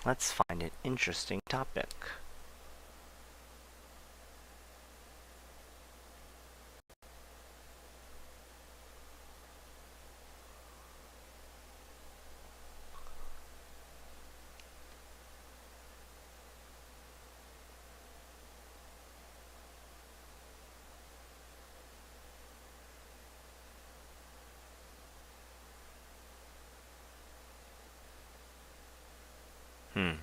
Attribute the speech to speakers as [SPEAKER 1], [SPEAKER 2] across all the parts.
[SPEAKER 1] Let's find an interesting topic. Hmm.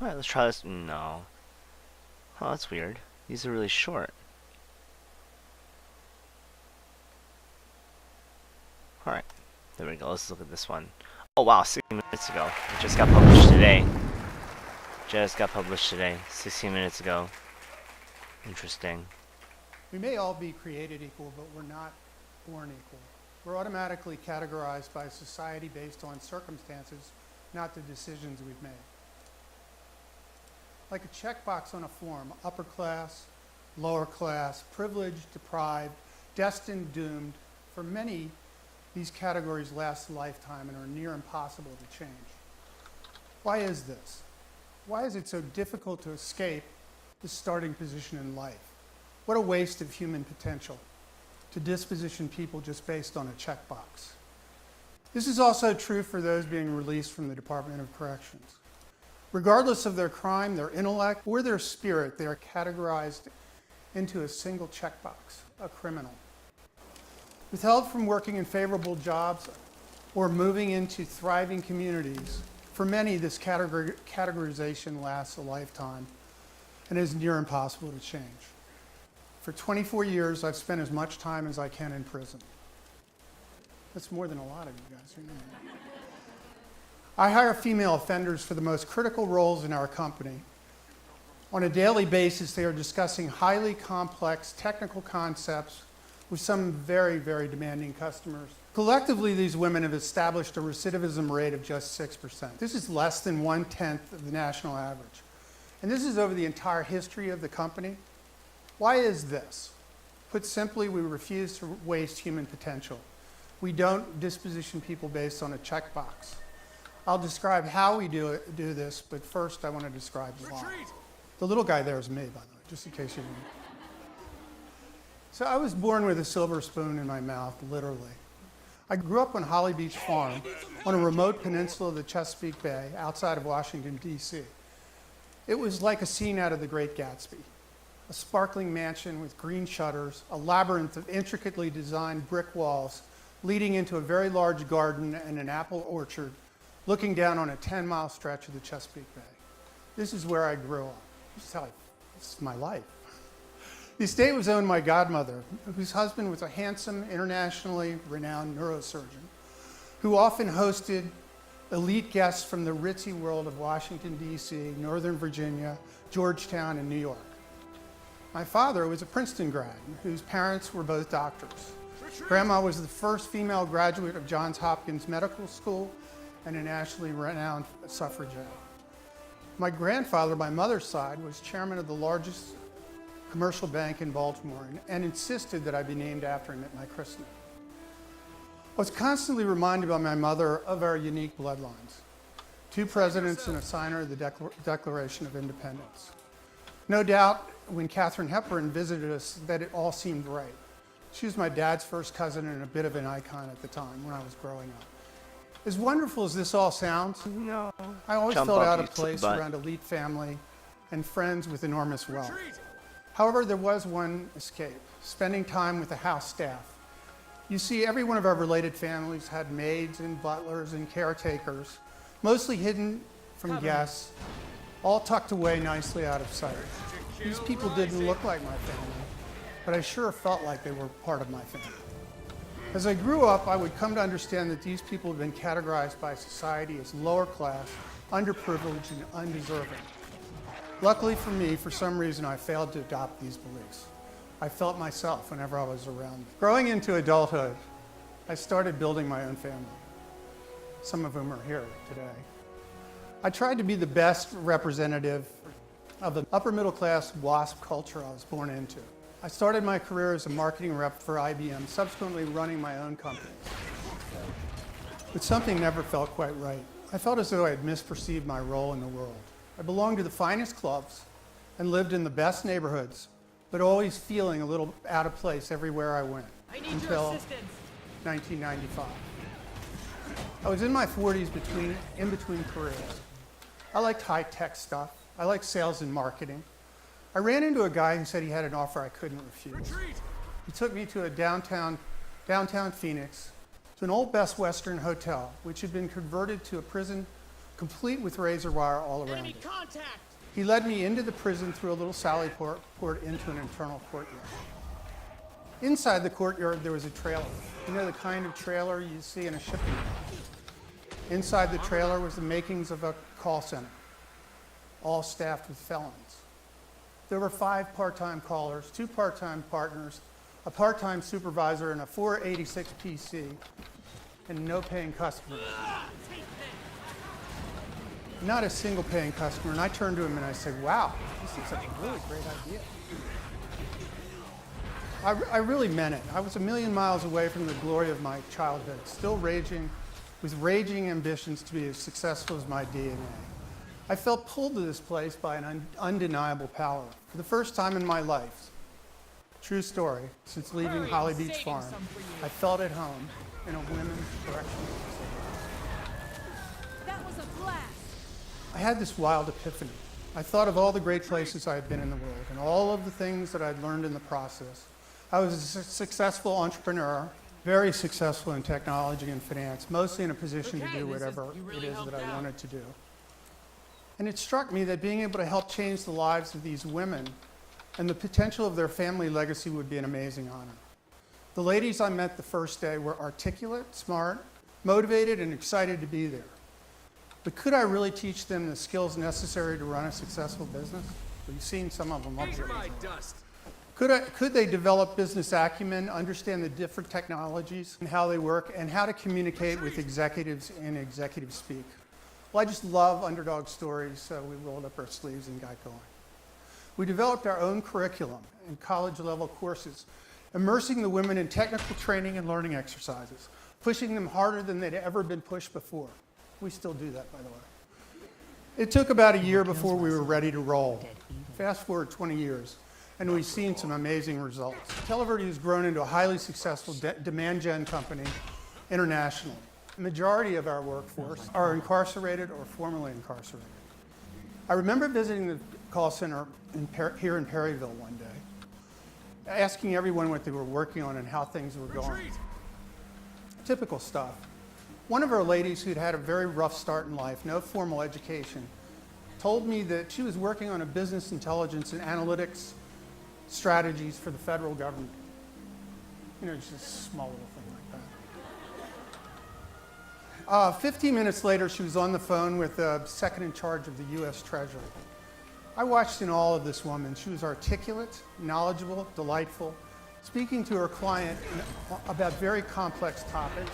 [SPEAKER 1] Alright, let's try this. No. Oh, that's weird. These are really short. Alright. There we go. Let's look at this one. Oh wow, 16 minutes ago. It just got published today. 16 minutes ago. Interesting.
[SPEAKER 2] We may all be created equal, but we're not born equal. We're automatically categorized by society based on circumstances, not the decisions we've made. Like a checkbox on a form, upper class, lower class, privileged, deprived, destined, doomed. For many, these categories last a lifetime and are near impossible to change. Why is this? Why is it so difficult to escape the starting position in life? What a waste of human potential to disposition people just based on a checkbox. This is also true for those being released from the Department of Corrections. Regardless of their crime, their intellect, or their spirit, they are categorized into a single checkbox, a criminal. Withheld from working in favorable jobs or moving into thriving communities, for many this categorization lasts a lifetime and is near impossible to change. For 24 years, I've spent as much time as I can in prison. That's more than a lot of you guys. You know. I hire female offenders for the most critical roles in our company. On a daily basis, they are discussing highly complex technical concepts with some very, very demanding customers. Collectively, these women have established a recidivism rate of just 6%. This is less than 1/10 of the national average. And this is over the entire history of the company. Why is this? Put simply, we refuse to waste human potential. We don't disposition people based on a checkbox. I'll describe how we do this, but first I want to describe why. The little guy there is me, by the way, just in case you didn't. So I was born with a silver spoon in my mouth, literally. I grew up on Holly Beach Farm on a remote peninsula of the Chesapeake Bay outside of Washington, D.C. It was like a scene out of The Great Gatsby. A sparkling mansion with green shutters, a labyrinth of intricately designed brick walls leading into a very large garden and an apple orchard looking down on a 10-mile stretch of the Chesapeake Bay. This is where I grew up. This is my life. The estate was owned by my godmother, whose husband was a handsome, internationally renowned neurosurgeon, who often hosted elite guests from the ritzy world of Washington, D.C., Northern Virginia, Georgetown, and New York. My father was a Princeton grad, whose parents were both doctors. Grandma was the first female graduate of Johns Hopkins Medical School and a nationally renowned suffragette. My grandfather, my mother's side, was chairman of the largest commercial bank in Baltimore and insisted that I be named after him at my christening. I was constantly reminded by my mother of our unique bloodlines. 2 presidents and a signer of the Declaration of Independence. No doubt, when Katharine Hepburn visited us, that it all seemed right. She was my dad's first cousin and a bit of an icon at the time when I was growing up. As wonderful as this all sounds,
[SPEAKER 1] No.
[SPEAKER 2] I always
[SPEAKER 1] Jump
[SPEAKER 2] felt
[SPEAKER 1] up,
[SPEAKER 2] out
[SPEAKER 1] you
[SPEAKER 2] of place
[SPEAKER 1] butt.
[SPEAKER 2] around elite family and friends with enormous wealth. However, there was one escape, spending time with the house staff. You see, every one of our related families had maids and butlers and caretakers, mostly hidden from guests, all tucked away nicely out of sight. These people didn't look like my family, but I sure felt like they were part of my family. As I grew up, I would come to understand that these people had been categorized by society as lower class, underprivileged, and undeserving. Luckily for me, for some reason, I failed to adopt these beliefs. I felt myself whenever I was around them. Growing into adulthood, I started building my own family, some of whom are here today. I tried to be the best representative of the upper middle class WASP culture I was born into. I started my career as a marketing rep for IBM, subsequently running my own company. But something never felt quite right. I felt as though I had misperceived my role in the world. I belonged to the finest clubs and lived in the best neighborhoods, but always feeling a little out of place everywhere I went. Until 1995. I was in my 40s in between careers. I liked high-tech stuff. I liked sales and marketing. I ran into a guy who said he had an offer I couldn't refuse. He took me to a downtown Phoenix, to an old Best Western hotel, which had been converted to a prison complete with razor wire all around it. He led me into the prison through a little sally port into an internal courtyard. Inside the courtyard, there was a trailer. You know the kind of trailer you see in a shipping yard. Inside the trailer was the makings of a call center, all staffed with felons. There were 5 part-time callers, 2 part-time partners, a part-time supervisor, and a 486 PC, and no paying customers. Not a single paying customer. And I turned to him and I said, wow, this is a really great idea. I really meant it. I was a million miles away from the glory of my childhood, still with raging ambitions to be as successful as my DNA. I felt pulled to this place by an undeniable power. For the first time in my life, true story, since leaving Holly Beach Farm, I felt at home in a women's correctional facility.
[SPEAKER 3] That was a blast.
[SPEAKER 2] I had this wild epiphany. I thought of all the great places I had been in the world and all of the things that I'd learned in the process. I was a successful entrepreneur, very successful in technology and finance, mostly in a position to do whatever it is that I wanted to do. And it struck me that being able to help change the lives of these women and the potential of their family legacy would be an amazing honor. The ladies I met the first day were articulate, smart, motivated, and excited to be there. But could I really teach them the skills necessary to run a successful business? We've seen some of them up there. Could they develop business acumen, understand the different technologies and how they work, and how to communicate with executives in executive speak? Well, I just love underdog stories, so we rolled up our sleeves and got going. We developed our own curriculum and college-level courses, immersing the women in technical training and learning exercises, pushing them harder than they'd ever been pushed before. We still do that, by the way. It took about a year before we were ready to roll. Fast forward 20 years, and we've seen some amazing results. Televerde has grown into a highly successful demand gen company internationally. The majority of our workforce are incarcerated or formerly incarcerated. I remember visiting the call center here in Perryville one day, asking everyone what they were working on and how things were going. Typical stuff. One of our ladies who'd had a very rough start in life, no formal education, told me that she was working on a business intelligence and analytics strategies for the federal government. You know, just a small little thing like that. 15 minutes later, she was on the phone with the second in charge of the U.S. Treasury. I watched in awe of this woman. She was articulate, knowledgeable, delightful, speaking to her client about very complex topics,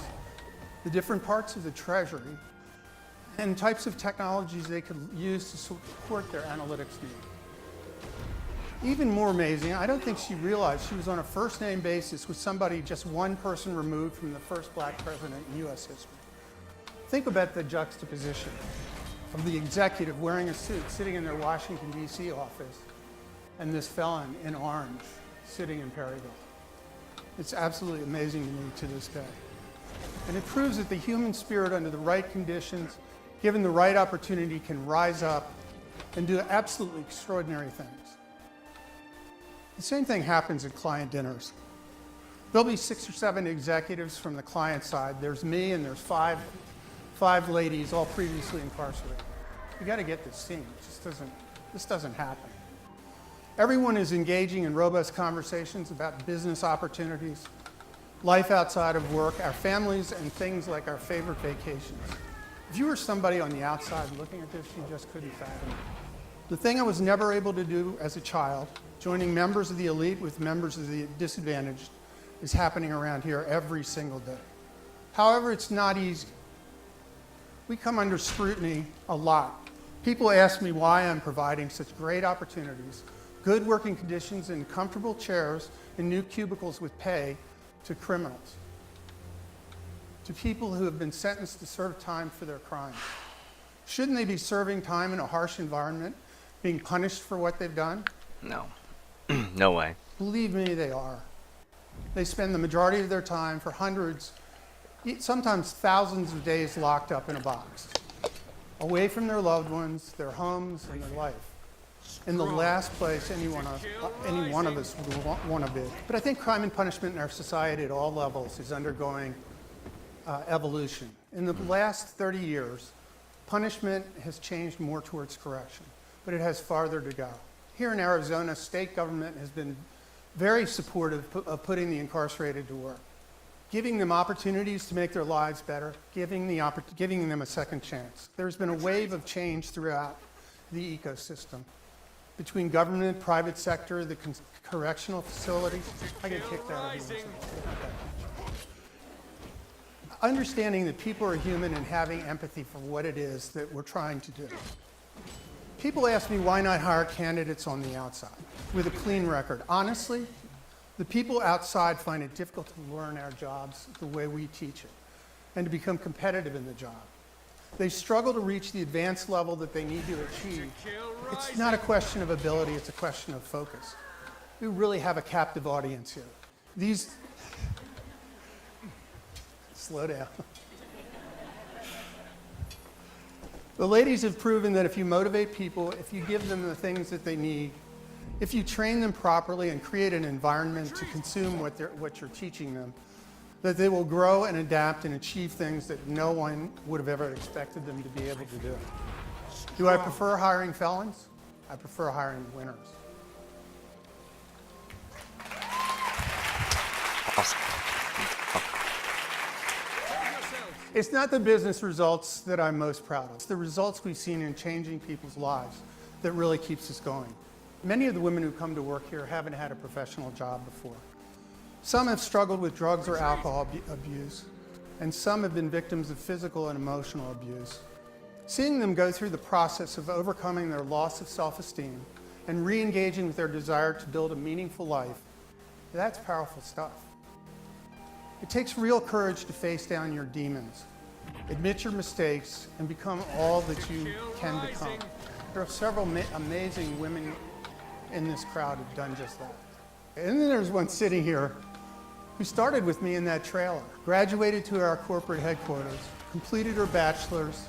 [SPEAKER 2] the different parts of the Treasury, and types of technologies they could use to support their analytics needs. Even more amazing, I don't think she realized she was on a first-name basis with somebody just one person removed from the first black president in U.S. history. Think about the juxtaposition of the executive wearing a suit sitting in their Washington, D.C. office, and this felon in orange sitting in Perryville. It's absolutely amazing to me to this day. And it proves that the human spirit under the right conditions, given the right opportunity, can rise up and do absolutely extraordinary things. The same thing happens at client dinners. There'll be 6 or 7 executives from the client side. There's me and there's five ladies, all previously incarcerated. You got to get this scene. This doesn't happen. Everyone is engaging in robust conversations about business opportunities, life outside of work, our families, and things like our favorite vacations. If you were somebody on the outside looking at this, you just couldn't fathom it. The thing I was never able to do as a child, joining members of the elite with members of the disadvantaged, is happening around here every single day. However, it's not easy. We come under scrutiny a lot. People ask me why I'm providing such great opportunities, good working conditions and comfortable chairs and new cubicles with pay to criminals, to people who have been sentenced to serve time for their crimes. Shouldn't they be serving time in a harsh environment, being punished for what they've done?
[SPEAKER 1] No. No way.
[SPEAKER 2] Believe me, they are. They spend the majority of their time for hundreds, sometimes thousands of days locked up in a box, away from their loved ones, their homes, and their life. In the last place any one of us would want to be. But I think crime and punishment in our society at all levels is undergoing evolution. In the last 30 years, punishment has changed more towards correction, but it has farther to go. Here in Arizona, state government has been very supportive of putting the incarcerated to work, giving them opportunities to make their lives better, giving them a second chance. There's been a wave of change throughout the ecosystem between government, private sector, the correctional facilities. I get kicked out every once in a while. Understanding that people are human and having empathy for what it is that we're trying to do. People ask me why not hire candidates on the outside with a clean record. Honestly, the people outside find it difficult to learn our jobs the way we teach it and to become competitive in the job. They struggle to reach the advanced level that they need to achieve. It's not a question of ability, it's a question of focus. We really have a captive audience here. Slow down. The ladies have proven that if you motivate people, if you give them the things that they need, if you train them properly and create an environment to consume what you're teaching them, that they will grow and adapt and achieve things that no one would have ever expected them to be able to do. Do I prefer hiring felons? I prefer hiring winners. It's not the business results that I'm most proud of. It's the results we've seen in changing people's lives that really keeps us going. Many of the women who come to work here haven't had a professional job before. Some have struggled with drugs or alcohol abuse, and some have been victims of physical and emotional abuse. Seeing them go through the process of overcoming their loss of self-esteem and re-engaging with their desire to build a meaningful life, that's powerful stuff. It takes real courage to face down your demons, admit your mistakes, and become all that you can become. There are several amazing women in this crowd who've done just that. And then there's one sitting here who started with me in that trailer, graduated to our corporate headquarters, completed her bachelor's,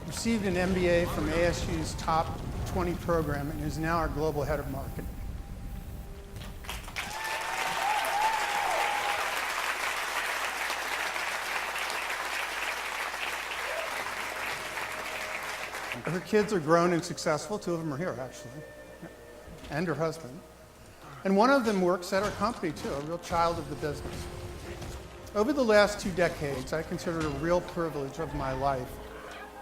[SPEAKER 2] received an MBA from ASU's top 20 program, and is now our global head of marketing. Her kids are grown and successful. 2 of them are here, actually, and her husband. And one of them works at our company, too, a real child of the business. Over the last 2 decades, I consider it a real privilege of my life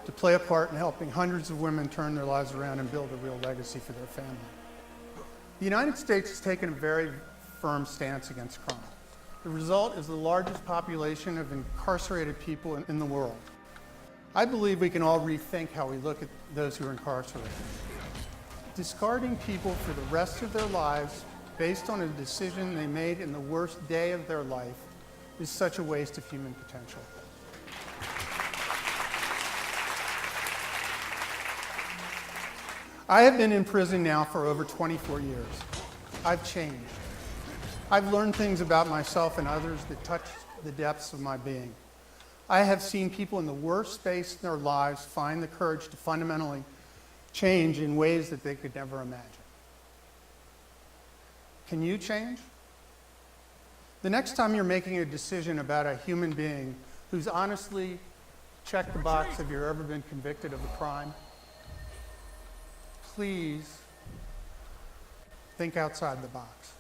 [SPEAKER 2] to play a part in helping hundreds of women turn their lives around and build a real legacy for their family. The United States has taken a very firm stance against crime. The result is the largest population of incarcerated people in the world. I believe we can all rethink how we look at those who are incarcerated. Discarding people for the rest of their lives based on a decision they made in the worst day of their life is such a waste of human potential. I have been in prison now for over 24 years. I've changed. I've learned things about myself and others that touch the depths of my being. I have seen people in the worst space in their lives find the courage to fundamentally change in ways that they could never imagine. Can you change? The next time you're making a decision about a human being who's honestly checked the box, have you ever been convicted of a crime? Please think outside the box.